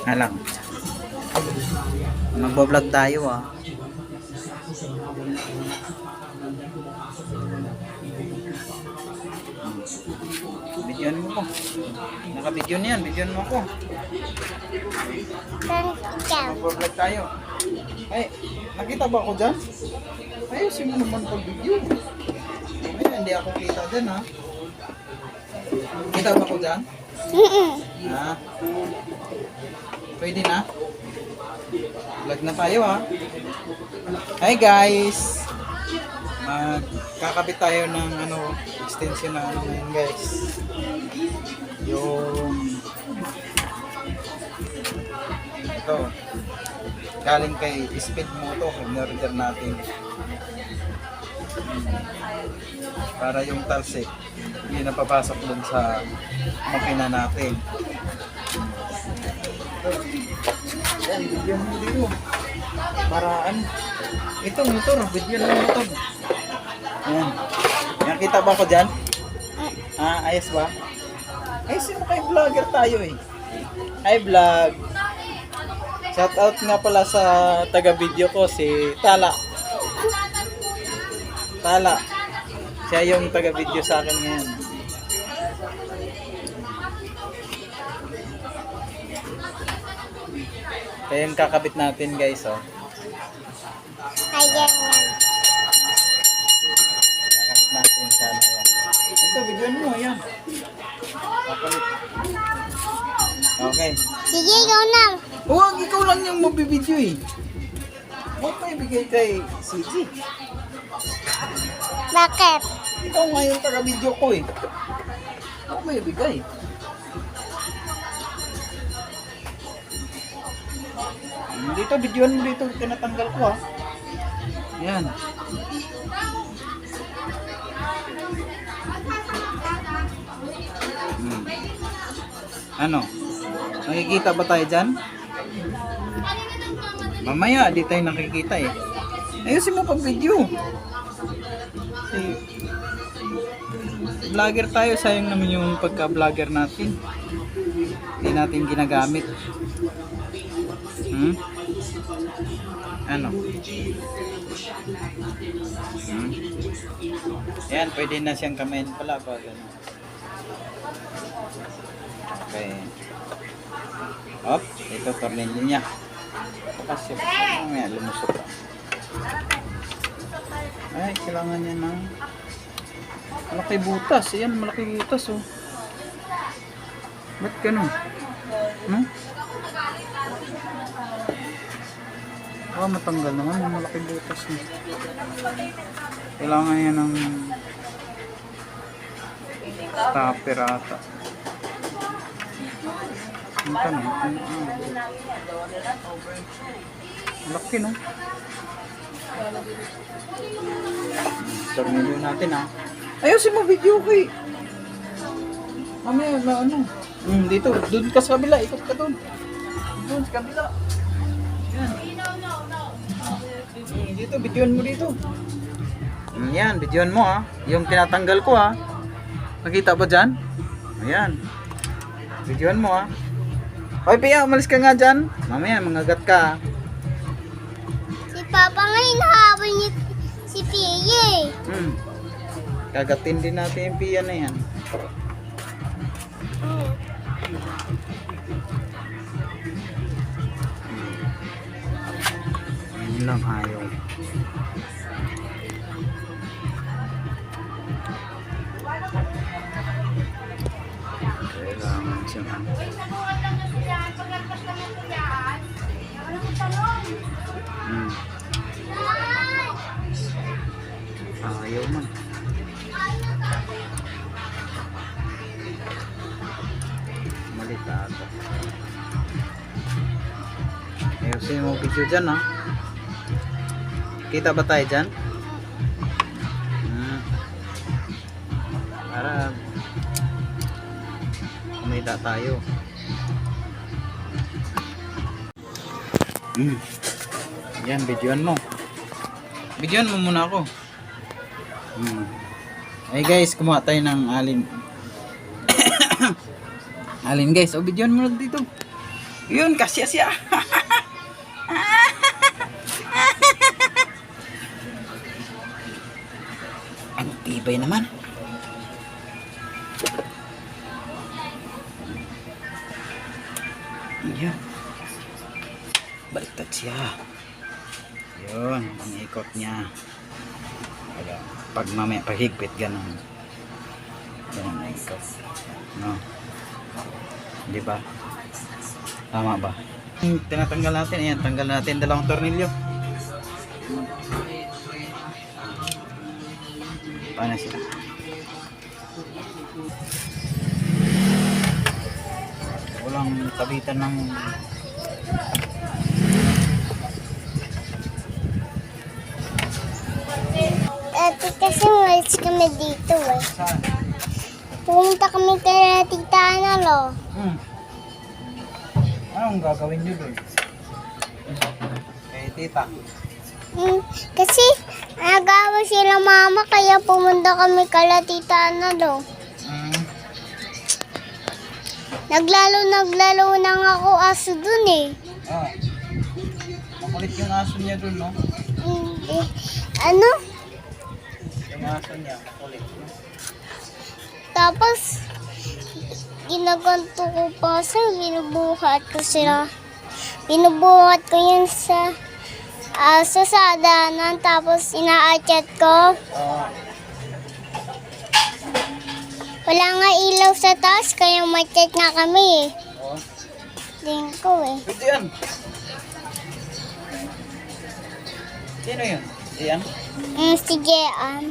Alam. Magbablog tayo ah. Videoan mo ko. Naka-video niyan, videoan mo ko. Magbablog tayo. Ay, nakita ba ako dyan? Ayusin mo naman pag-video. Ay, hindi ako kita dyan ha. Kita ba ako dyan? Ha? Pwede na? Vlog na tayo ha. Hi guys! Magkakabit tayo ng extension na ngayon guys. Yung ito galing kay Speed Moto, in-order natin para yung talsik hindi napapasok dun sa makina natin. Yan, video mo dito paraan itong motor, video ng motor. Yan, nakita ba ako dyan? Ayos ba? Ay, sino kay vlogger tayo eh. Hi vlog. Shout out nga pala sa taga-video ko, si Tala. Tala. Siya yung taga-video sa akin ngayon. Kaya yung kakabit natin guys, oh. Ayan. Kakabit natin sana yan. Ito, videoan mo, ayan. Kapalit. Okay. Sige, ikaw na. Huwag, ikaw lang yung mabibideo eh. Huwag pa ibigay kay CG. Bakit? Ikaw nga yung taga-video ko eh. Huwag mo ibigay. Dito, videoan mo dito. Tinatanggal ko ah. Yan. Ano? Nakikita ba tayo dyan? Mamaya, di tayo nakikita eh. Ayusin mo pag video. Vlogger tayo, sayang naman yung pagka-vlogger natin. Hindi natin ginagamit. Ano? Yan, pwede na siyang kamayin pala pag ano. Okay. Hop, ito tornilyo niya. Kasi mamaya lumusok pa. Ay, kailangan niya ng malaki butas. Ayan, malaki butas oh. Ba't ganun? Matanggal naman yung malaki butas niya. Kailangan niya ng stopper ata. Ang tanong, laki no? Tornilyo natin ha. Ayusin mo video ko eh. Mamaya na ano. Dito, doon ka sa kabila. Ikot ka doon. Doon sa kabila. Yan. Dito, videoan mo dito. Yan, videoan mo ha. Yung tinatanggal ko ha. Nakita ba dyan? Ayan. Videoan mo ha. Hoy Pia, umalis ka nga dyan. Mamaya, mangagat ka. Si Papa nga hinahabol niya si Pia eh. Kagatin din natin yung Pia na yan. Yun lang ayaw. Kailangan siya ayaw man. Malit ata. Ayusin mo video dyan ha. Kita ba tayo dyan? Para kumita tayo. Yan, videoan mo. Videoan mo muna ako. Ay guys, kumuha tayo ng alin. Alin guys, o videoan mo na dito. Yun, kasya siya. Ang tibay naman. Yun. Baliktad siya. Yun, ang ikot niya. Kaya, pag mamaya pahigpit, ganun. Ganun ang ikot. No? Di ba? Tama ba? Tinatanggal natin. Ayan, tanggal natin dalawang tornilyo. Paano sila? Walang kabitan ng Ate, kasi umalis kami dito eh. saan? Pumunta kami kay Tita Analo. Anong gagawin nyo doon? Kay tita. Kasi nagawa sila mama kaya pumunta kami kay Tita Analo. Naglaro na nga ako aso dun eh. Ah. Makulit yung aso niya doon, no? Ano? Yung aso niya, makulit. No? Tapos, ginaganto ko pa sa binubuhat ko sila. Binubuhat ko yun sa sadanan. Tapos, ina-chat ko. Ah. Wala nga ilaw sa taas, kaya ma-chat na kami eh. Oh. Din ko eh. Pwede yan. Sino yun? Iyan? Si Jean.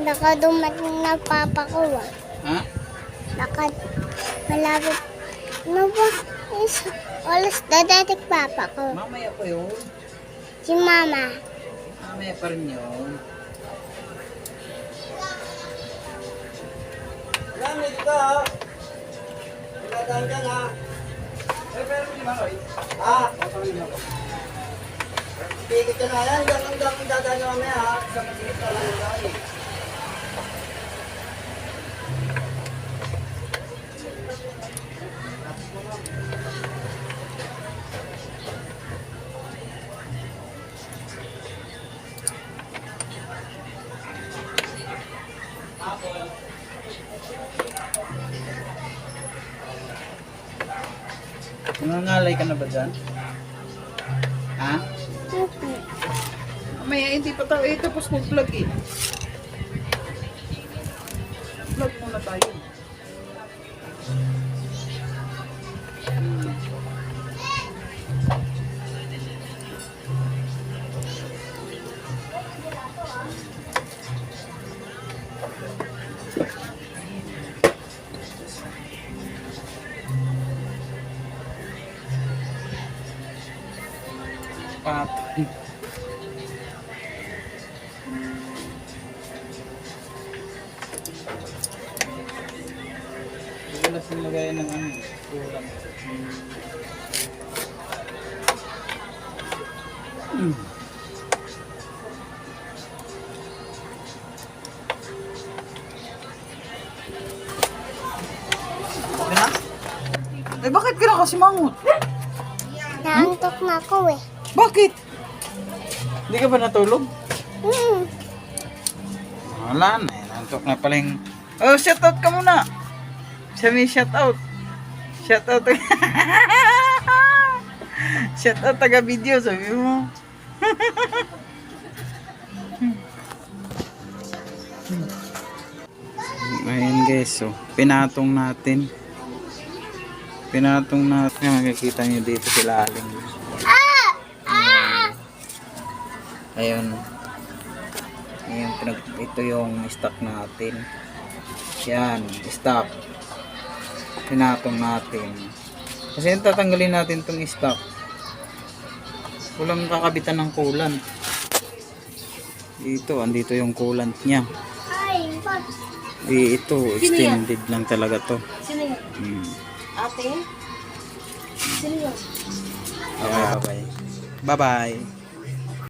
Baka dumating na papa ko ah. Ha? Baka malapit. Ano ba? Alas dadating papa ko. Mamaya pa yun. Si mama. Mamaya pa rin yun. Yan, may dito ha. Pinadaan ka na. Pero hindi man, Roy. Patuloy mo. Tigit ka na yan. Hanggang dadaan nyo mamaya ha. Sa masigit ka lang yung eh. Nangangalay ka na ba dyan? Ha? Mamaya hindi pa tayo. Tapos mag-vlog eh. Vlog muna tayo. Patay. Wala silang lagayan ng ano, kulang. Okay na? Eh bakit ka na kasi mangot? Naantok na ako eh. Bakit? Hindi ka ba natulog? Wala na, nantok na pala yung... Oh, shoutout ka muna! Siya may shoutout. Shoutout. Shoutout taga-video, sabi mo. Ayun guys, so pinatong natin. Pinatong natin. Makikita nyo dito sila aling. Ayun. Ayun, ito yung stock natin. Yan, stock. Pinatong natin. Kasi tatanggalin natin itong stock. Walang kakabitan ng coolant. Dito, andito yung coolant niya. Ay, pag. Ito, extended lang talaga to. Sino yun? Ate? Sino yun? Okay, bye-bye. Bye-bye.